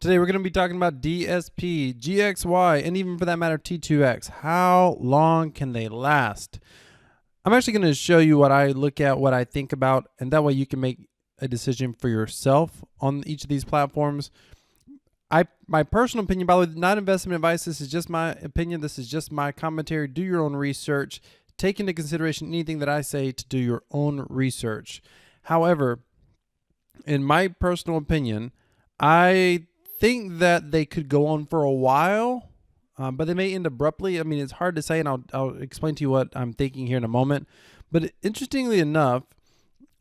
Today we're going to be talking about DSP, GXY, and even for that matter T2X. How long can they last? I'm actually going to show you what I look at, what I think about, and that way you can make a decision for yourself on each of these platforms. My personal opinion, by the way, not investment advice. This is just my opinion. This is just my commentary. Do your own research. Take into consideration anything that I say to do your own research. However, in my personal opinion, I think that they could go on for a while, but they may end abruptly. I mean, it's hard to say, and I'll explain to you what I'm thinking here in a moment. But interestingly enough,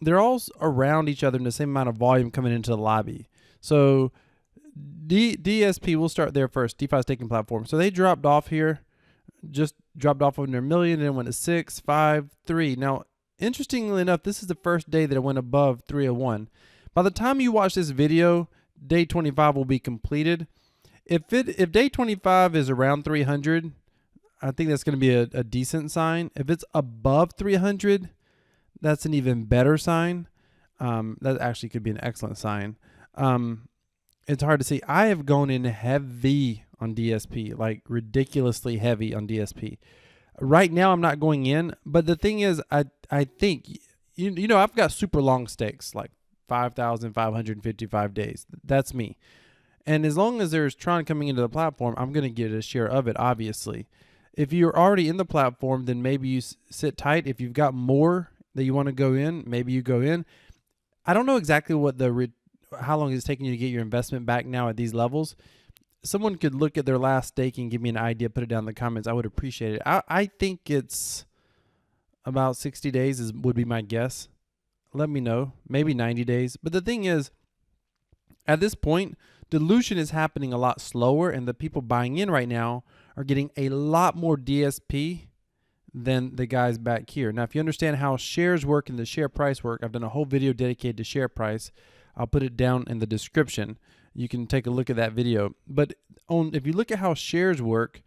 they're all around each other in the same amount of volume coming into the lobby. So DSP, we'll start there first, DeFi staking platform. So they dropped off here, just dropped off on their million, and then went to 6, 5, 3. Now, interestingly enough, this is the first day that it went above 301. By the time you watch this video, day 25 will be completed. If day 25 is around 300, I think that's going to be a decent sign. If it's above 300, that's an even better sign. That actually could be an excellent sign. It's hard to see. I have gone in heavy on DSP, like ridiculously heavy on DSP. Right now, I'm not going in, but the thing is, I think, you know, I've got super long stakes, like 5,555 days. That's me. And as long as there's Tron coming into the platform, I'm going to get a share of it, obviously. If you're already in the platform, then maybe you sit tight. If you've got more that you want to go in, maybe you go in. I don't know exactly what how long it's taking you to get your investment back now at these levels. Someone could look at their last stake and give me an idea, put it down in the comments. I would appreciate it. I think it's about 60 days would be my guess. Let me know. Maybe 90 days. But the thing is, at this point, dilution is happening a lot slower, and the people buying in right now are getting a lot more DSP than the guys back here. Now, if you understand how shares work and the share price work, I've done a whole video dedicated to share price. I'll put it down in the description. You can take a look at that video. But if you look at how shares work,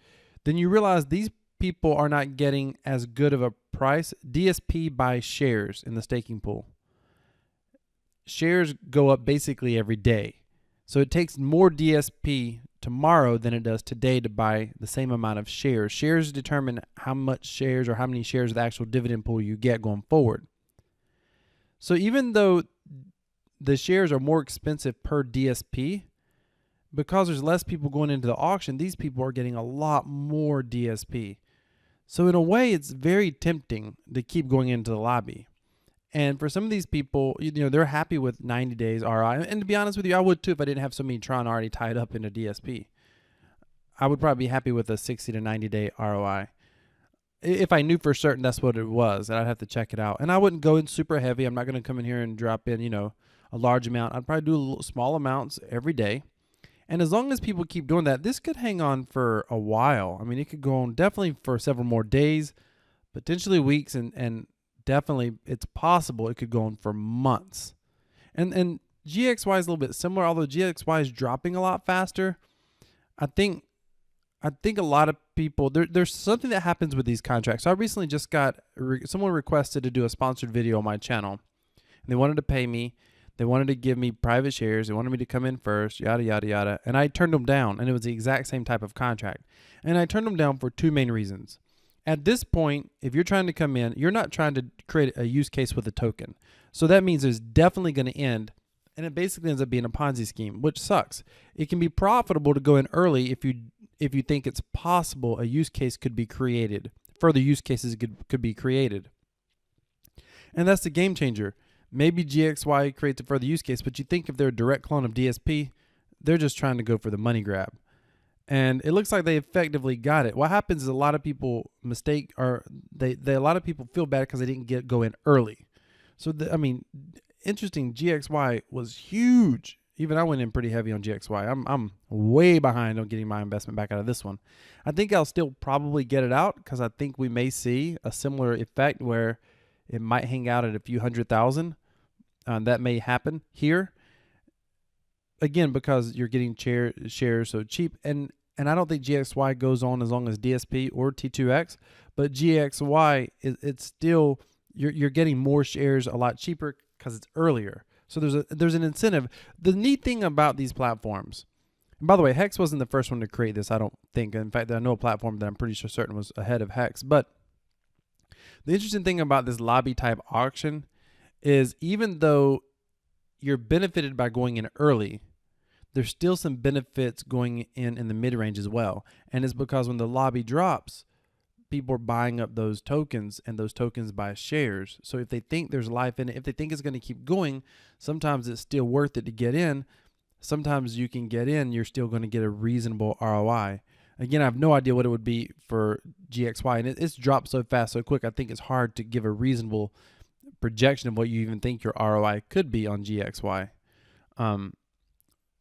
then you realize these people are not getting as good of a price. DSP buys shares in the staking pool. Shares go up basically every day. So it takes more DSP tomorrow than it does today to buy the same amount of shares. Shares determine how much shares or how many shares of the actual dividend pool you get going forward. So even though the shares are more expensive per DSP, because there's less people going into the auction, these people are getting a lot more DSP. So in a way, it's very tempting to keep going into the lobby. And for some of these people, you know, they're happy with 90 days ROI. And to be honest with you, I would too if I didn't have so many Tron already tied up into DSP. I would probably be happy with a 60 to 90 day ROI. If I knew for certain that's what it was, and I'd have to check it out. And I wouldn't go in super heavy. I'm not going to come in here and drop in, you know, a large amount. I'd probably do small amounts every day. And as long as people keep doing that, this could hang on for a while. I mean, it could go on definitely for several more days, potentially weeks, and definitely it's possible it could go on for months. And GXY is a little bit similar, although GXY is dropping a lot faster. I think a lot of people, there's something that happens with these contracts. So I recently just got, someone requested to do a sponsored video on my channel. And they wanted to pay me. They wanted to give me private shares. They wanted me to come in first, yada, yada, yada. And I turned them down, and it was the exact same type of contract. And I turned them down for two main reasons. At this point, if you're trying to come in, you're not trying to create a use case with a token. So that means it's definitely going to end, and it basically ends up being a Ponzi scheme, which sucks. It can be profitable to go in early if you think it's possible a use case could be created. Further use cases could be created. And that's the game changer. Maybe GXY creates a further use case, but you think if they're a direct clone of DSP, they're just trying to go for the money grab. And it looks like they effectively got it. What happens is a lot of people mistake, or a lot of people feel bad because they didn't go in early. So, I mean, interesting, GXY was huge. Even I went in pretty heavy on GXY. I'm way behind on getting my investment back out of this one. I think I'll still probably get it out because I think we may see a similar effect where it might hang out at a few 100,000. That may happen here. Again, because you're getting shares so cheap. And I don't think GXY goes on as long as DSP or T2X. But GXY, it's still, you're getting more shares a lot cheaper because it's earlier. So there's an incentive. The neat thing about these platforms, And by the way, Hex wasn't the first one to create this, I don't think. In fact, I know a platform that I'm pretty sure certain was ahead of Hex. But the interesting thing about this lobby type auction is even though you're benefited by going in early, there's still some benefits going in the mid-range as well. And it's because when the lobby drops, people are buying up those tokens, and those tokens buy shares. So if they think there's life in it, if they think it's going to keep going, sometimes it's still worth it to get in. Sometimes you can get in, you're still going to get a reasonable ROI. Again, I have no idea what it would be for GXY, and it's dropped so fast, so quick, I think it's hard to give a reasonable projection of what you even think your ROI could be on GXY.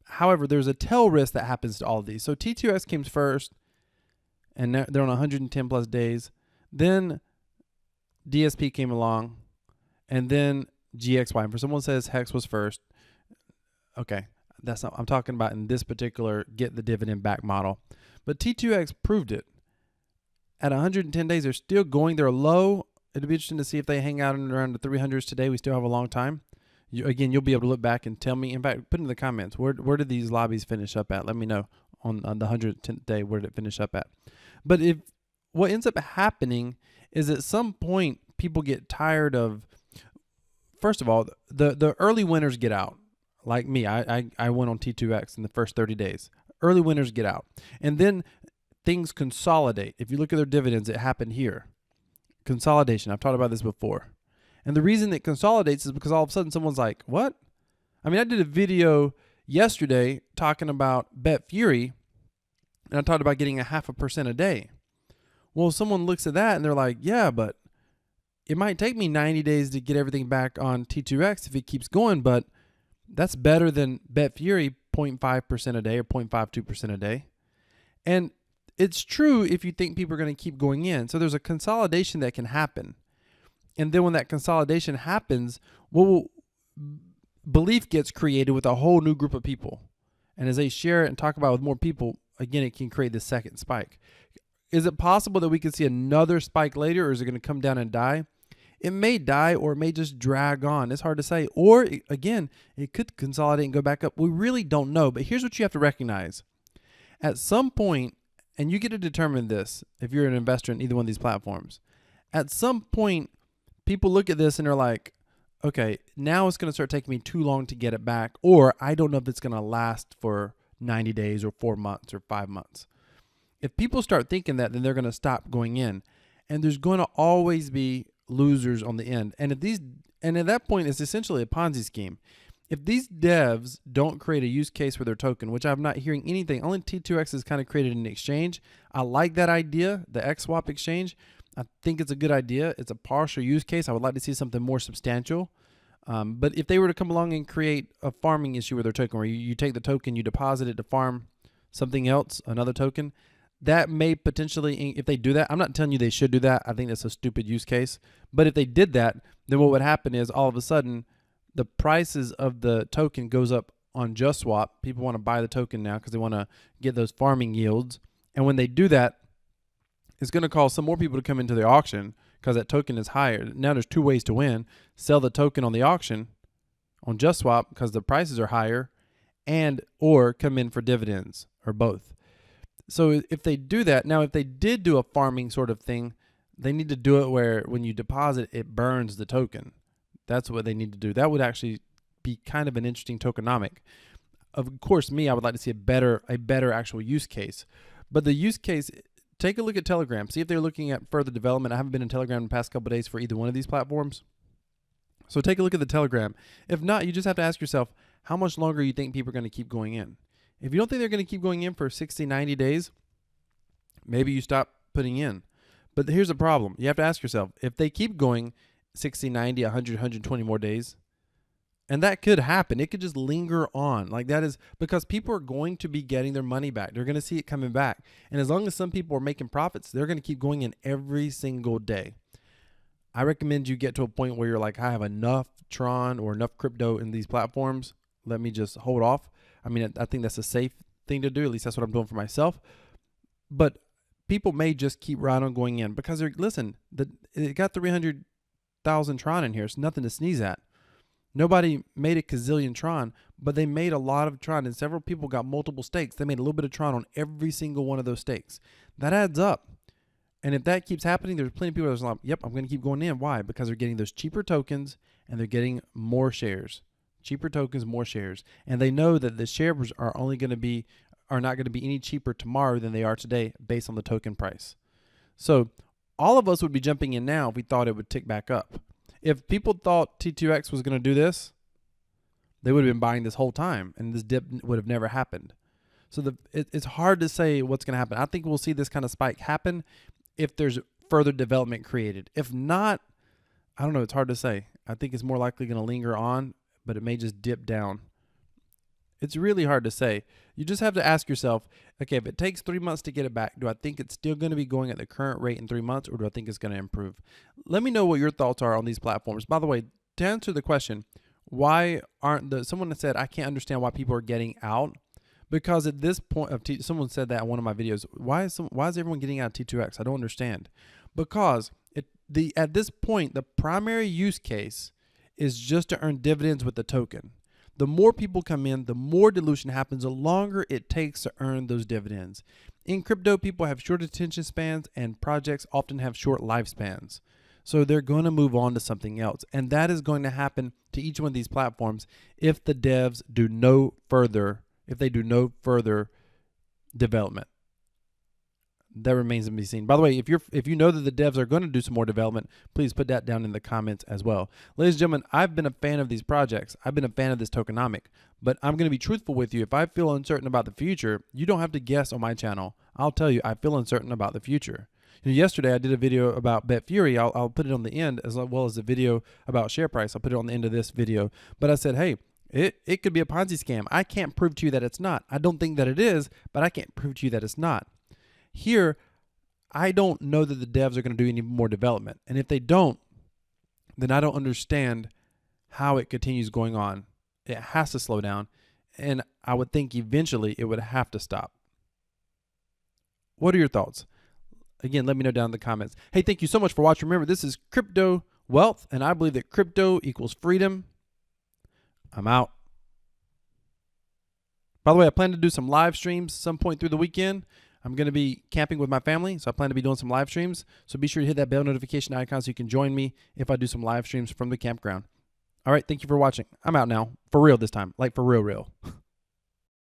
However, there's a tail risk that happens to all of these. So T2X came first, and they're on 110 plus days. Then DSP came along, and then GXY. And for someone who says Hex was first, okay, that's not, I'm talking about in this particular get the dividend back model. But T2X proved it. At 110 days, they're still going. They're low. It'll be interesting to see if they hang out in around the 300s today. We still have a long time. Again, you'll be able to look back and tell me. In fact, put in the comments, where did these lobbies finish up at? Let me know on the 110th day, where did it finish up at? But if what ends up happening is at some point people get tired of, first of all, the early winners get out. Like me, I went on T2X in the first 30 days. Early winners get out. And then things consolidate. If you look at their dividends, it happened here. Consolidation. I've talked about this before. And the reason it consolidates is because all of a sudden someone's like, what? I mean, I did a video yesterday talking about Bet Fury, and I talked about getting 0.5% a day. Well, someone looks at that and they're like, yeah, but it might take me 90 days to get everything back on T2X if it keeps going, but that's better than Bet Fury 0.5% a day or 0.52% a day. And it's true if you think people are going to keep going in. So there's a consolidation that can happen. And then when that consolidation happens, belief gets created with a whole new group of people. And as they share it and talk about it with more people, again, it can create this second spike. Is it possible that we could see another spike later, or is it going to come down and die? It may die, or it may just drag on. It's hard to say. Or, again, it could consolidate and go back up. We really don't know. But here's what you have to recognize. At some point, and you get to determine this if you're an investor in either one of these platforms, at some point, people look at this and they're like, okay, now it's going to start taking me too long to get it back, or I don't know if it's going to last for 90 days or 4 months or 5 months. If people start thinking that, then they're going to stop going in, and there's going to always be losers on the end. And at that point, it's essentially a Ponzi scheme. If these devs don't create a use case for their token, which I'm not hearing anything, only T2X has kind of created an exchange. I like that idea, the XSwap exchange. I think it's a good idea. It's a partial use case. I would like to see something more substantial. But if they were to come along and create a farming issue with their token, where you take the token, you deposit it to farm something else, another token, that may potentially, if they do that, I'm not telling you they should do that. I think that's a stupid use case. But if they did that, then what would happen is all of a sudden the prices of the token goes up on JustSwap. People want to buy the token now because they want to get those farming yields. And when they do that, it's going to cause some more people to come into the auction because that token is higher. Now there's two ways to win. Sell the token on the auction on JustSwap because the prices are higher, and or come in for dividends, or both. So if they do that, now if they did do a farming sort of thing, they need to do it where when you deposit, it burns the token. That's what they need to do. That would actually be kind of an interesting tokenomic. Of course, I would like to see a better actual use case. But the use case, take a look at Telegram. See if they're looking at further development. I haven't been in Telegram in the past couple of days for either one of these platforms. So take a look at the Telegram. If not, you just have to ask yourself, how much longer you think people are going to keep going in? If you don't think they're going to keep going in for 60, 90 days, maybe you stop putting in. But here's the problem. You have to ask yourself, if they keep going 60, 90, 100, 120 more days, and that could happen. It could just linger on. Like that is because people are going to be getting their money back. They're going to see it coming back. And as long as some people are making profits, they're going to keep going in every single day. I recommend you get to a point where you're like, I have enough Tron or enough crypto in these platforms. Let me just hold off. I mean, I think that's a safe thing to do. At least that's what I'm doing for myself. But people may just keep right on going in because they're, listen, it got 300,000 Tron in here. It's nothing to sneeze at. Nobody made a gazillion Tron, but they made a lot of Tron, and several people got multiple stakes. They made a little bit of Tron on every single one of those stakes. That adds up. And if that keeps happening, there's plenty of people that's like, yep, I'm going to keep going in. Why? Because they're getting those cheaper tokens and they're getting more shares. Cheaper tokens, more shares. And they know that the shares are not going to be any cheaper tomorrow than they are today based on the token price. So all of us would be jumping in now if we thought it would tick back up. If people thought T2X was going to do this, they would have been buying this whole time and this dip would have never happened. So it's hard to say what's going to happen. I think we'll see this kind of spike happen if there's further development created. If not, I don't know. It's hard to say. I think it's more likely going to linger on, but it may just dip down. It's really hard to say. You just have to ask yourself, okay, if it takes 3 months to get it back, do I think it's still going to be going at the current rate in 3 months, or do I think it's going to improve? Let me know what your thoughts are on these platforms. By the way, to answer the question, why aren't someone said, I can't understand why people are getting out. Because at this point of someone said that in one of my videos, why is everyone getting out of T2X? I don't understand. Because at this point, the primary use case is just to earn dividends with the token. The more people come in, the more dilution happens, the longer it takes to earn those dividends. In crypto, people have short attention spans and projects often have short lifespans. So they're going to move on to something else. And that is going to happen to each one of these platforms if the devs do no further development. That remains to be seen. By the way, if you know that the devs are going to do some more development, please put that down in the comments as well. Ladies and gentlemen, I've been a fan of these projects. I've been a fan of this tokenomic, but I'm going to be truthful with you. If I feel uncertain about the future, you don't have to guess on my channel. I'll tell you, I feel uncertain about the future. Yesterday, I did a video about BetFury. I'll put it on the end, as well as a video about share price. I'll put it on the end of this video. But I said, hey, it could be a Ponzi scam. I can't prove to you that it's not. I don't think that it is, but I can't prove to you that it's not. Here, I don't know that the devs are going to do any more development. And if they don't, then I don't understand how it continues going on. It has to slow down. And I would think eventually it would have to stop. What are your thoughts? Again, let me know down in the comments. Hey, thank you so much for watching. Remember, this is Crypto Wealth, and I believe that crypto equals freedom. I'm out. By the way, I plan to do some live streams some point through the weekend. I'm going to be camping with my family, so I plan to be doing some live streams. So be sure to hit that bell notification icon so you can join me if I do some live streams from the campground. All right, thank you for watching. I'm out now. For real this time. Like for real.